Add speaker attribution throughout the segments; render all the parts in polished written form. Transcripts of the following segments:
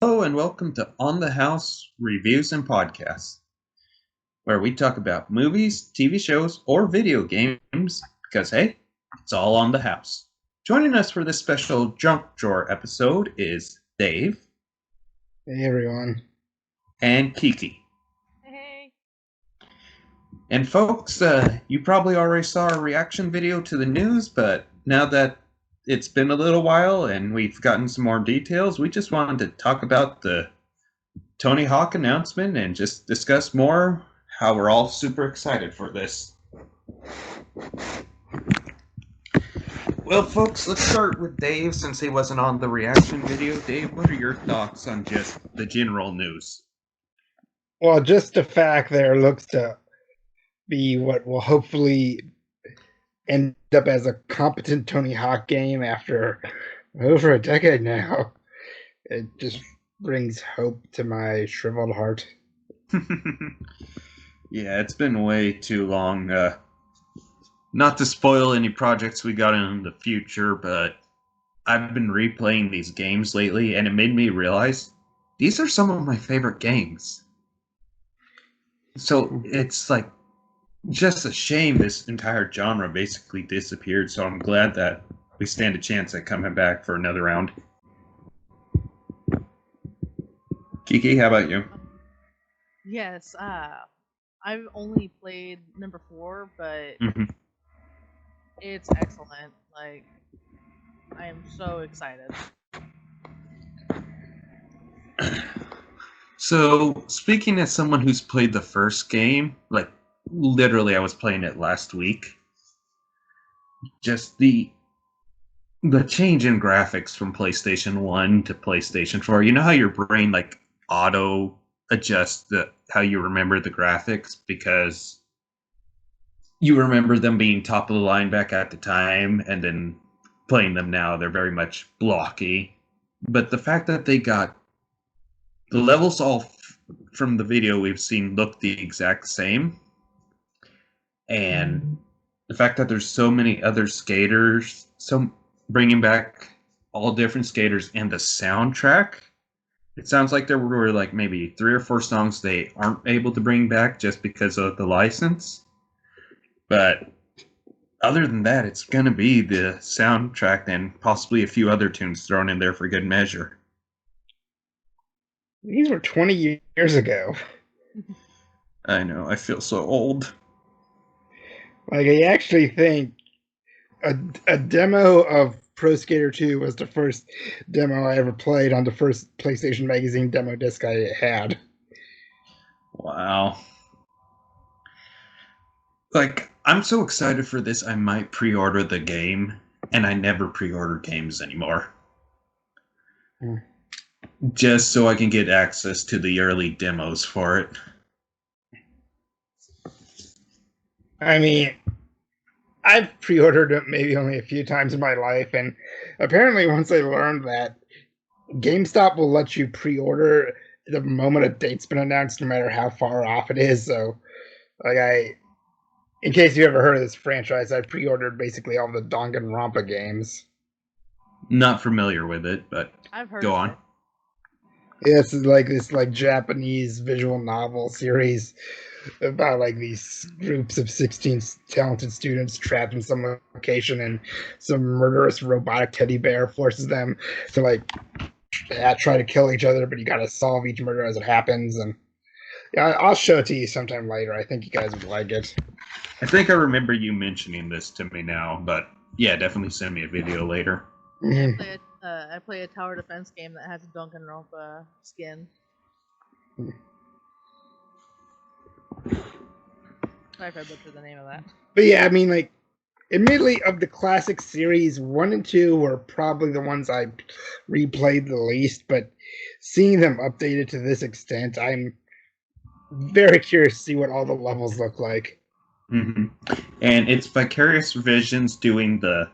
Speaker 1: Hello and welcome to On the House Reviews and Podcasts, where we talk about movies, TV shows, or video games because, hey, it's all on the house. Joining us for this special junk drawer episode is Dave
Speaker 2: Hey everyone.
Speaker 1: and Kiki.
Speaker 3: Hey.
Speaker 1: And folks, you probably already saw our reaction video to the news, but now that it's been a little while and we've gotten some more details, we just wanted to talk about the Tony Hawk announcement and just discuss more how we're all super excited for this. Well, folks, let's start with Dave since he wasn't on the reaction video. Dave, what are your thoughts on just the general news?
Speaker 2: Well, just the fact there looks to be what will hopefully end up as a competent Tony Hawk game after over a decade now. It just brings hope to my shriveled heart.
Speaker 1: Yeah, it's been way too long. Not to spoil any projects we got in the future, but I've been replaying these games lately, and it made me realize these are some of my favorite games. So it's like just a shame this entire genre basically disappeared. So I'm glad that we stand a chance at coming back for another round. Kiki, how about you?
Speaker 3: Yes, I've only played number 4, but
Speaker 1: Mm-hmm.
Speaker 3: it's excellent. Like, I am so excited.
Speaker 1: So, speaking as someone who's played the first game, like literally I was playing it last week, just the change in graphics from PlayStation 1 to PlayStation 4. You know how your brain like auto adjusts how you remember the graphics because you remember them being top of the line back at the time, and then playing them now, they're very much blocky. But the fact that they got the levels from the video we've seen look the exact same, and the fact that there's so many other skaters, so bringing back all different skaters and the soundtrack. It sounds like there were like maybe 3 or 4 songs they aren't able to bring back just because of the license. But other than that, it's going to be the soundtrack and possibly a few other tunes thrown in there for good measure.
Speaker 2: These were 20 years ago.
Speaker 1: I know, I feel so old.
Speaker 2: Like, I actually think a demo of Pro Skater 2 was the first demo I ever played on the first PlayStation Magazine demo disc I had.
Speaker 1: Wow. Like, I'm so excited for this, I might pre-order the game, and I never pre-order games anymore. Just so I can get access to the early demos for it.
Speaker 2: I mean, I've pre-ordered it maybe only a few times in my life, and apparently once I learned that GameStop will let you pre-order the moment a date's been announced, no matter how far off it is. So, in case you ever heard of this franchise, I pre-ordered basically all the Danganronpa games.
Speaker 1: Not familiar with it, but
Speaker 3: I've heard
Speaker 1: go
Speaker 3: of
Speaker 1: on.
Speaker 3: it.
Speaker 2: Yeah, it's like this like Japanese visual novel series about like these groups of 16 talented students trapped in some location, and some murderous robotic teddy bear forces them to like try to kill each other, but you gotta solve each murder as it happens. And yeah, I'll show it to you sometime later. I think you guys would like it.
Speaker 1: I think I remember you mentioning this to me now, but yeah, definitely send me a video later.
Speaker 3: Yeah, I play a tower defense game that has a Danganronpa skin. Sorry if I butchered the name of that.
Speaker 2: But yeah, I mean, like, admittedly, of the classic series, 1 and 2 were probably the ones I replayed the least, but seeing them updated to this extent, I'm very curious to see what all the levels look like.
Speaker 1: Mm-hmm. And it's Vicarious Visions doing the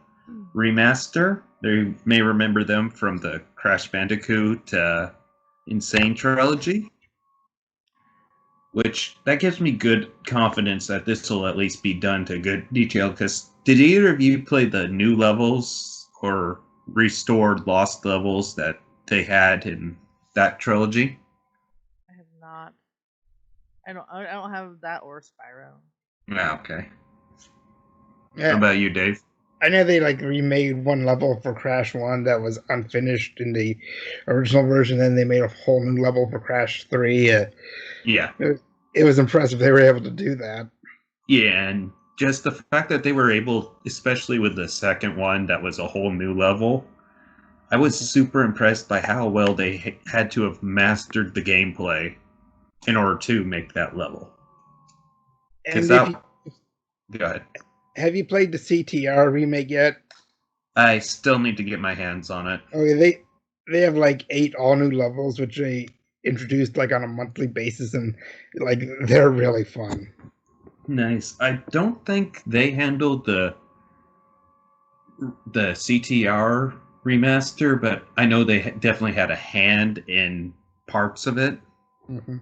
Speaker 1: remaster. You may remember them from the Crash Bandicoot Insane trilogy, which that gives me good confidence that this will at least be done to good detail. Because did either of you play the new levels or restored lost levels that they had in that trilogy?
Speaker 3: I have not. I don't have that or Spyro.
Speaker 1: Yeah, okay. What
Speaker 2: Yeah,
Speaker 1: about you, Dave?
Speaker 2: I know they like remade one level for Crash 1 that was unfinished in the original version. Then they made a whole new level for Crash 3.
Speaker 1: Yeah.
Speaker 2: It was impressive they were able to do that.
Speaker 1: Yeah, and just the fact that they were able, especially with the second one, that was a whole new level. I was super impressed by how well they had to have mastered the gameplay in order to make that level. Because
Speaker 2: And if you
Speaker 1: that, go ahead.
Speaker 2: have you played the CTR remake yet?
Speaker 1: I still need to get my hands on it.
Speaker 2: Okay, they have like 8 all new levels, which they introduced like on a monthly basis, and like they're really fun.
Speaker 1: Nice. I don't think they handled the CTR remaster, but I know they definitely had a hand in parts of it.
Speaker 2: Hmm.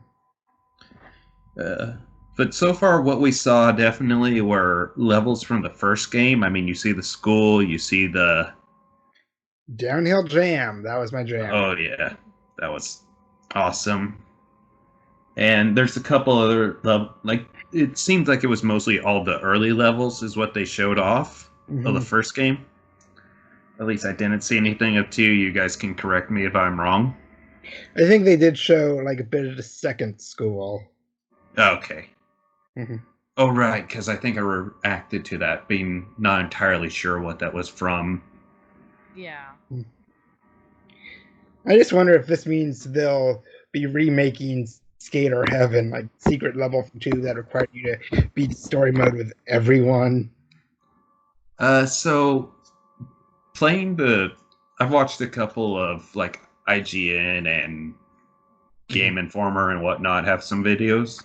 Speaker 1: Uh, but so far, what we saw definitely were levels from the first game. I mean, you see the school, you see the.
Speaker 2: Downhill Jam, that was my jam.
Speaker 1: Oh, yeah. That was awesome. And there's a couple other like it seems like it was mostly all the early levels is what they showed off of the
Speaker 2: Hmm.
Speaker 1: first game. At least I didn't see anything of two. You guys can correct me if I'm wrong.
Speaker 2: I think they did show like a bit of the second school.
Speaker 1: Okay.
Speaker 2: Hmm.
Speaker 1: Oh right, because I think I reacted to that, being not entirely sure what that was from.
Speaker 3: Yeah.
Speaker 2: I just wonder if this means they'll be remaking Skater Heaven, like secret level 2 that required you to beat story mode with everyone.
Speaker 1: So playing the, I've watched a couple of like IGN and
Speaker 2: Hmm.
Speaker 1: Game Informer and whatnot have some videos.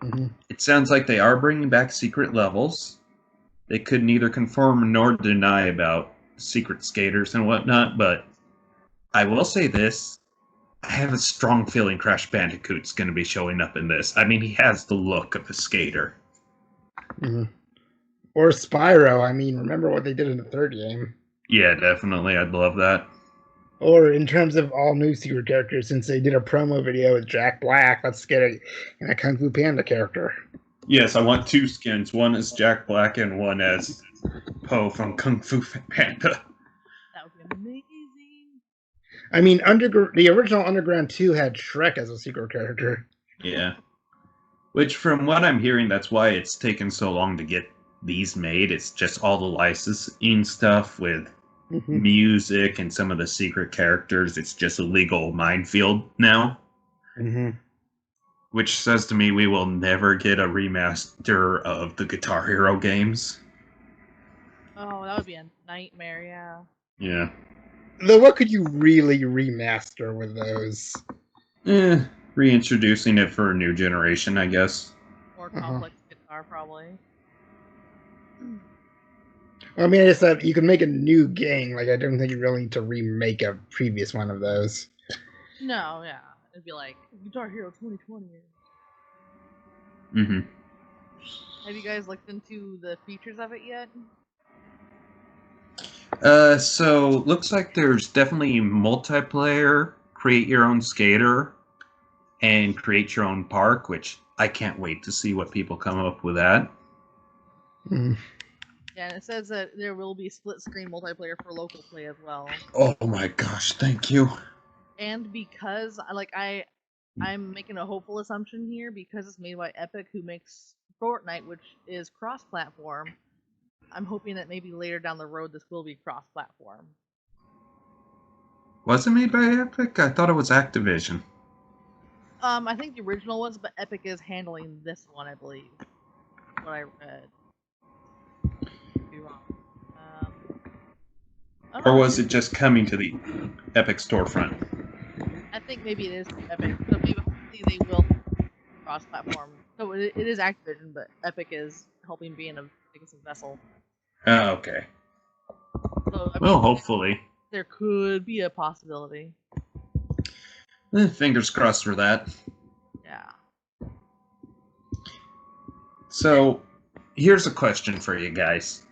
Speaker 2: Hmm.
Speaker 1: It sounds like they are bringing back secret levels. They could neither confirm nor deny about secret skaters and whatnot, but I will say this. I have a strong feeling Crash Bandicoot's going to be showing up in this. I mean, he has the look of a skater.
Speaker 2: Hmm. Or Spyro. I mean, remember what they did in the third game.
Speaker 1: Yeah, definitely. I'd love that.
Speaker 2: Or in terms of all new secret characters, since they did a promo video with Jack Black, let's get it in a Kung Fu Panda character.
Speaker 1: Yes, I want two skins. One as Jack Black and one as Po from Kung Fu Panda.
Speaker 3: That would be amazing.
Speaker 2: I mean, the original Underground 2 had Shrek as a secret character.
Speaker 1: Yeah. Which, from what I'm hearing, that's why it's taken so long to get these made. It's just all the licensing stuff with
Speaker 2: Hmm.
Speaker 1: music and some of the secret characters. It's just a legal minefield now.
Speaker 2: Hmm.
Speaker 1: Which says to me we will never get a remaster of the Guitar Hero games.
Speaker 3: Oh, that would be a nightmare. Yeah.
Speaker 1: Yeah.
Speaker 2: Though, what could you really remaster with those?
Speaker 1: Reintroducing it for a new generation, I guess.
Speaker 3: More
Speaker 2: Uh-huh.
Speaker 3: complex guitar, probably.
Speaker 2: Well, I mean, I just thought you could make a new game. Like, I don't think you really need to remake a previous one of those.
Speaker 3: No, yeah. It'd be like Guitar Hero 2020.
Speaker 1: Mm-hmm.
Speaker 3: Have you guys looked into the features of it yet?
Speaker 1: So looks like there's definitely multiplayer, create your own skater, and create your own park, which I can't wait to see what people come up with that.
Speaker 2: Mm.
Speaker 3: Yeah, and it says that there will be split screen multiplayer for local play as well.
Speaker 1: Oh my gosh, thank you.
Speaker 3: And because I'm making a hopeful assumption here because it's made by Epic, who makes Fortnite, which is cross-platform. I'm hoping that maybe later down the road this will be cross-platform.
Speaker 1: Was it made by Epic? I thought it was Activision.
Speaker 3: I think the original was, but Epic is handling this one, I believe. What I read. Could be wrong. Oh
Speaker 1: Or
Speaker 3: no,
Speaker 1: was it just coming to the Epic storefront?
Speaker 3: I think maybe it is Epic. So maybe hopefully they will cross-platform. So it is Activision, but Epic is helping being a biggest vessel.
Speaker 1: Oh, okay.
Speaker 3: So I
Speaker 1: Well,
Speaker 3: mean,
Speaker 1: hopefully.
Speaker 3: there could be a possibility.
Speaker 1: Fingers crossed for that.
Speaker 3: Yeah.
Speaker 1: So, here's a question for you guys.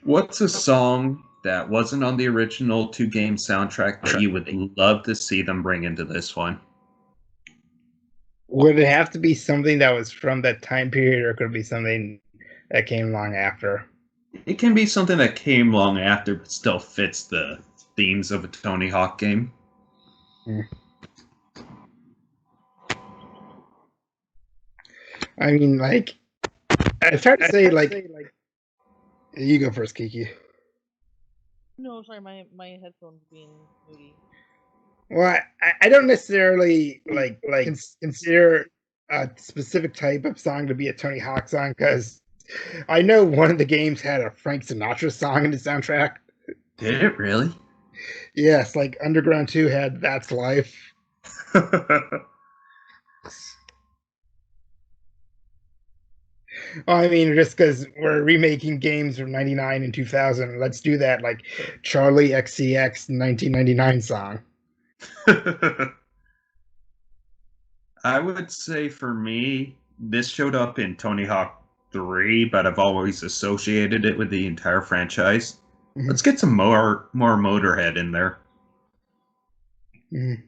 Speaker 1: What's a song that wasn't on the original 2-game soundtrack that you would love to see them bring into this one?
Speaker 2: Would it have to be something that was from that time period, or could it be something that came along after?
Speaker 1: It can be something that came long after, but still fits the themes of a Tony Hawk game.
Speaker 2: I mean, like, it's hard to say, like, you go first, Kiki.
Speaker 3: No, sorry, my headphones being moody.
Speaker 2: Well, I don't necessarily like consider a specific type of song to be a Tony Hawk song, because I know one of the games had a Frank Sinatra song in the soundtrack.
Speaker 1: Did it really?
Speaker 2: Yes, like Underground 2 had That's Life. I mean, just because we're remaking games from 99 and 2000, let's do that, like Charlie XCX 1999 song.
Speaker 1: I would say for me, this showed up in Tony Hawk 3, but I've always associated it with the entire franchise.
Speaker 2: Mhm.
Speaker 1: Let's get some more Motorhead in there.
Speaker 2: Mhm.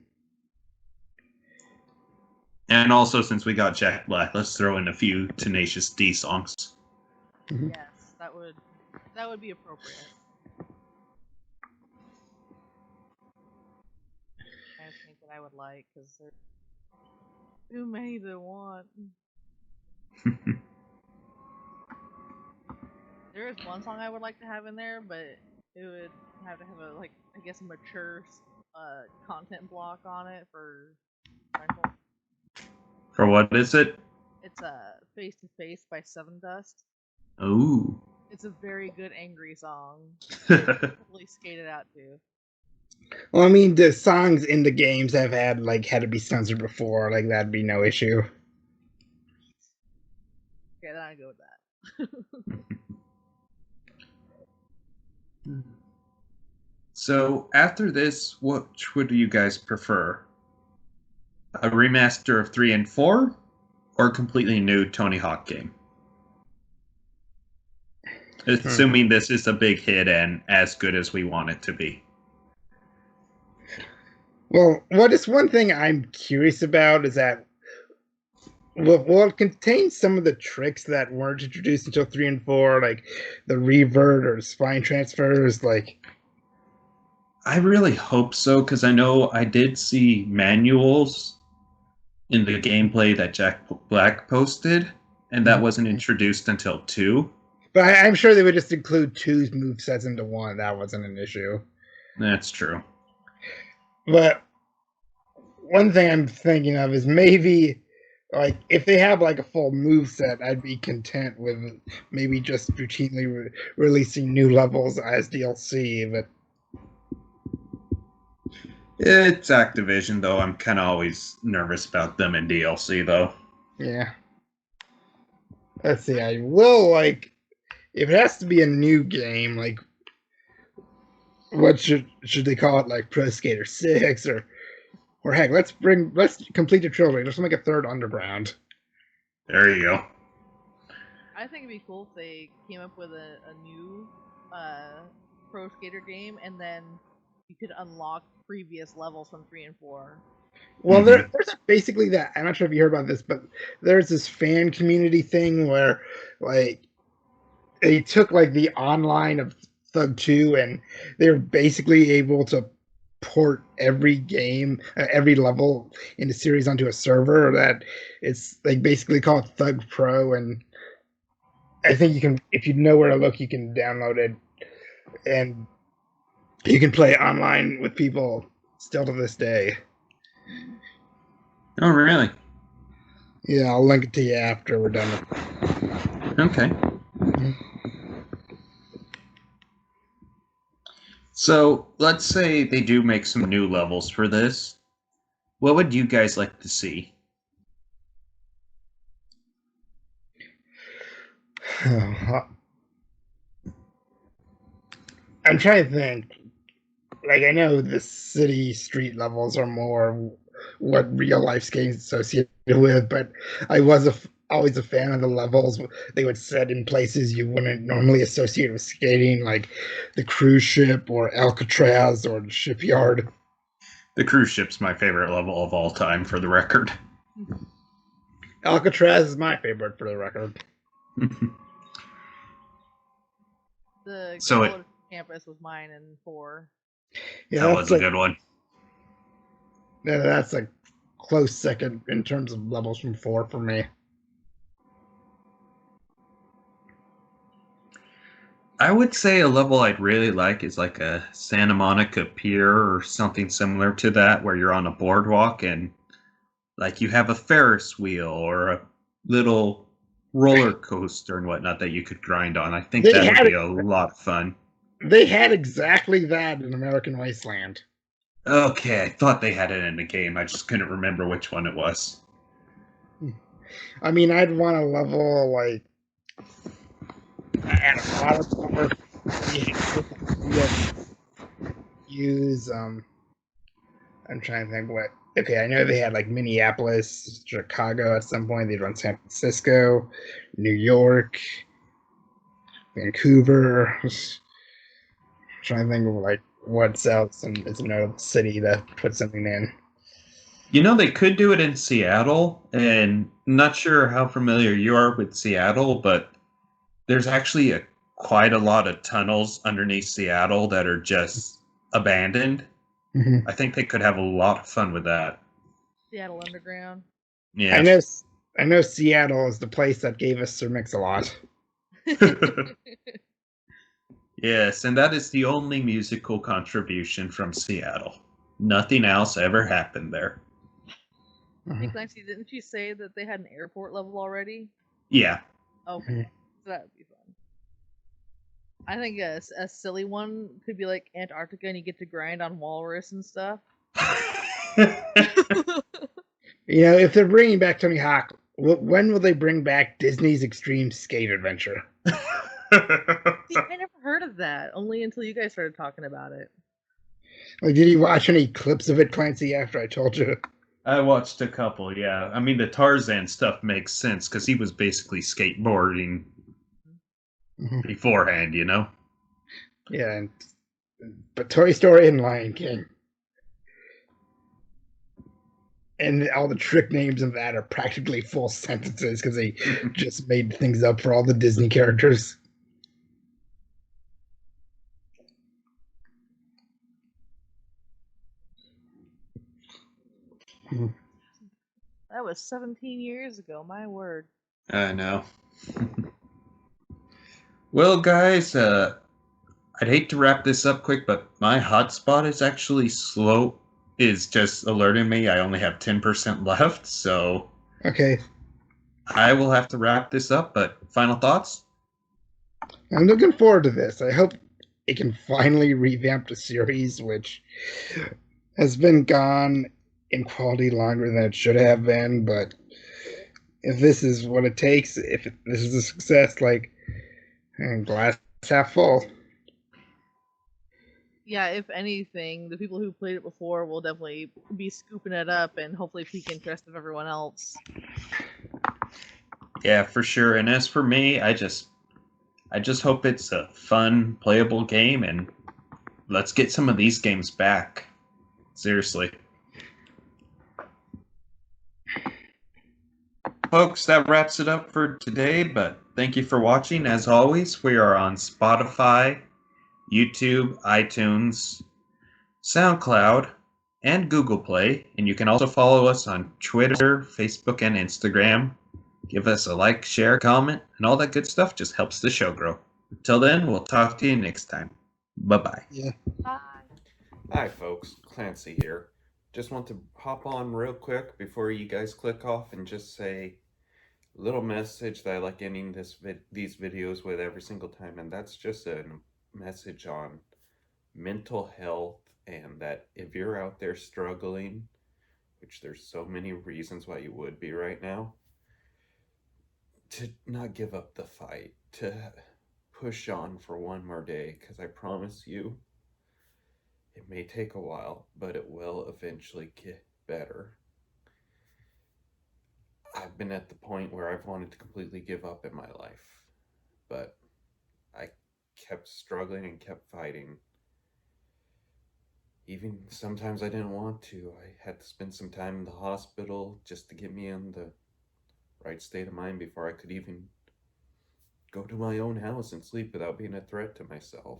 Speaker 1: And also, since we got Jack Black, let's throw in a few Tenacious D songs.
Speaker 2: Mhm.
Speaker 3: Yes, that would be appropriate. I think that I would like, because there's too many to want. There is one song I would like to have in there, but it would have to have a, like, I guess, a mature content block on it for rental.
Speaker 1: For what is it?
Speaker 3: It's Face to Face by Seven Dust.
Speaker 1: Ooh.
Speaker 3: It's a very good angry song. Totally skated out to.
Speaker 2: Well, I mean, the songs in the games have had to be censored before, like that'd be no issue.
Speaker 3: Okay, then I go with that.
Speaker 1: So after this, which would you guys prefer? A remaster of 3 and 4, or a completely new Tony Hawk game? Assuming this is a big hit and as good as we want it to be.
Speaker 2: Well, what is one thing I'm curious about is that will it contain some of the tricks that weren't introduced until 3 and 4, like the revert or spine transfers, like.
Speaker 1: I really hope so, because I know I did see manuals in the gameplay that Jack Black posted, and that wasn't introduced until 2.
Speaker 2: But I'm sure they would just include 2's movesets into 1. That wasn't an issue.
Speaker 1: That's true.
Speaker 2: But one thing I'm thinking of is maybe, like, if they have like a full move set, I'd be content with maybe just routinely releasing new levels as DLC. But
Speaker 1: It's Activision, though. I'm kind of always nervous about them in DLC, though.
Speaker 2: yeah, let's see. I will like if it has to be a new game, like what should they call it? Like Pro Skater 6 or heck, let's complete the trilogy. Let's make a third Underground.
Speaker 1: There you go.
Speaker 3: I think it'd be cool if they came up with a new Pro Skater game, and then you could unlock previous levels from 3 and 4.
Speaker 2: Well, there's basically that. I'm not sure if you heard about this, but there's this fan community thing where, like, they took like the online of Thug 2, and they were basically able to port every game, every level in the series onto a server that it's like basically called Thug Pro, and I think you can, if you know where to look, you can download it, and you can play online with people still to this day.
Speaker 1: Oh, really?
Speaker 2: Yeah, I'll link it to you after we're done.
Speaker 1: Okay. So, let's say they do make some new levels for this. What would you guys like to see?
Speaker 2: I'm trying to think. Like, I know the city street levels are more what real life games associated with, but I was always a fan of the levels they would set in places you wouldn't normally associate with skating, like the cruise ship or Alcatraz or the shipyard.
Speaker 1: The cruise ship's my favorite level of all time, for the record.
Speaker 2: Alcatraz is my favorite, for the record.
Speaker 3: The
Speaker 1: So
Speaker 3: college campus was mine in 4.
Speaker 2: Yeah,
Speaker 1: that
Speaker 2: that's
Speaker 1: was a
Speaker 2: like
Speaker 1: good one.
Speaker 2: that's a close second in terms of levels from 4 for me.
Speaker 1: I would say a level I'd really like is like a Santa Monica Pier or something similar to that, where you're on a boardwalk and like you have a Ferris wheel or a little roller coaster and whatnot that you could grind on. I think
Speaker 2: They
Speaker 1: that would
Speaker 2: had
Speaker 1: be a lot of fun.
Speaker 2: they had exactly that in American Wasteland.
Speaker 1: Okay, I thought they had it in the game. I just couldn't remember which one it was.
Speaker 2: I mean, I'd want a level like at a water park. Use I'm trying to think what. Okay, I know they had like Minneapolis, Chicago at some point. They'd run San Francisco, New York, Vancouver. Trying to think of like what's else and it's another city to put something in.
Speaker 1: You know, they could do it in Seattle, and not sure how familiar you are with Seattle, but there's actually quite a lot of tunnels underneath Seattle that are just abandoned.
Speaker 2: Mm-hmm.
Speaker 1: I think they could have a lot of fun with that.
Speaker 3: Seattle Underground.
Speaker 2: I
Speaker 1: Yeah.
Speaker 2: know, I know Seattle is the place that gave us Sir Mix-a-Lot.
Speaker 1: Yes, and that is the only musical contribution from Seattle. Nothing else ever happened there.
Speaker 3: Hey, Clancy, didn't you say that they had an airport level already?
Speaker 1: Yeah.
Speaker 3: Okay, so that would be fun. I think a silly one could be like Antarctica, and you get to grind on walrus and stuff.
Speaker 2: You know, if they're bringing back Tony Hawk, when will they bring back Disney's Extreme Skate Adventure?
Speaker 3: See, I never heard of that. Only until you guys started talking about it.
Speaker 2: Like, did you watch any clips of it, Clancy? After I told you,
Speaker 1: I watched a couple, yeah. I mean, the Tarzan stuff makes sense because he was basically skateboarding beforehand, you know?
Speaker 2: yeah. But Toy Story and Lion King, and all the trick names of that are practically full sentences because they just made things up for all the Disney characters.
Speaker 3: That was 17 years ago. My word.
Speaker 1: I know. Well, guys, I'd hate to wrap this up quick, but my hotspot is actually slow, is just alerting me I only have 10% left, so
Speaker 2: Okay,
Speaker 1: I will have to wrap this up, but final thoughts?
Speaker 2: I'm looking forward to this. I hope it can finally revamp the series, which has been gone in quality longer than it should have been. But if this is what it takes, if this is a success, like, glass half full.
Speaker 3: Yeah, if anything, the people who played it before will definitely be scooping it up and hopefully pique interest of everyone else.
Speaker 1: Yeah, for sure. And as for me, I just hope it's a fun, playable game, and let's get some of these games back. Seriously. Folks, that wraps it up for today, but thank you for watching. As always, we are on Spotify, YouTube, iTunes, SoundCloud, and Google Play, and you can also follow us on Twitter, Facebook, and Instagram. Give us a like, share, comment, and all that good stuff just helps the show grow. Until then, we'll talk to you next time. Bye-bye.
Speaker 2: Yeah.
Speaker 3: Bye.
Speaker 4: Hi, folks. Clancy here. Just want to hop on real quick before you guys click off and just say a little message that I like ending these videos with every single time, and that's just a message on mental health, and that if you're out there struggling, which there's so many reasons why you would be right now, to not give up the fight, to push on for one more day, because I promise you, it may take a while, but it will eventually get better. I've been at the point where I've wanted to completely give up in my life, but I kept struggling and kept fighting. Even sometimes I didn't want to. I had to spend some time in the hospital just to get me in the right state of mind before I could even go to my own house and sleep without being a threat to myself.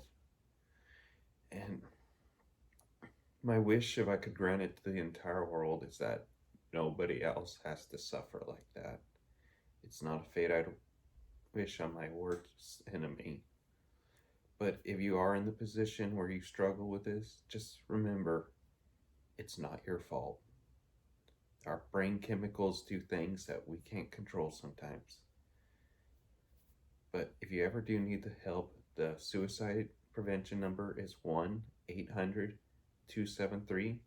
Speaker 4: And my wish, if I could grant it to the entire world, is that nobody else has to suffer like that. It's not a fate I'd wish on my worst enemy. But if you are in the position where you struggle with this, just remember it's not your fault. Our brain chemicals do things that we can't control sometimes. But if you ever do need the help, the suicide prevention number is 1 800 273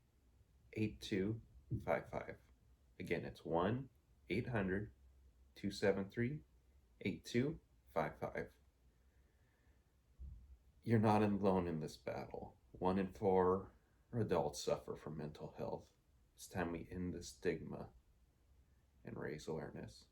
Speaker 4: 8255. Again, it's 1 800 273 8255. You're not alone in this battle. 1 in 4 adults suffer from mental health. It's time we end the stigma and raise awareness.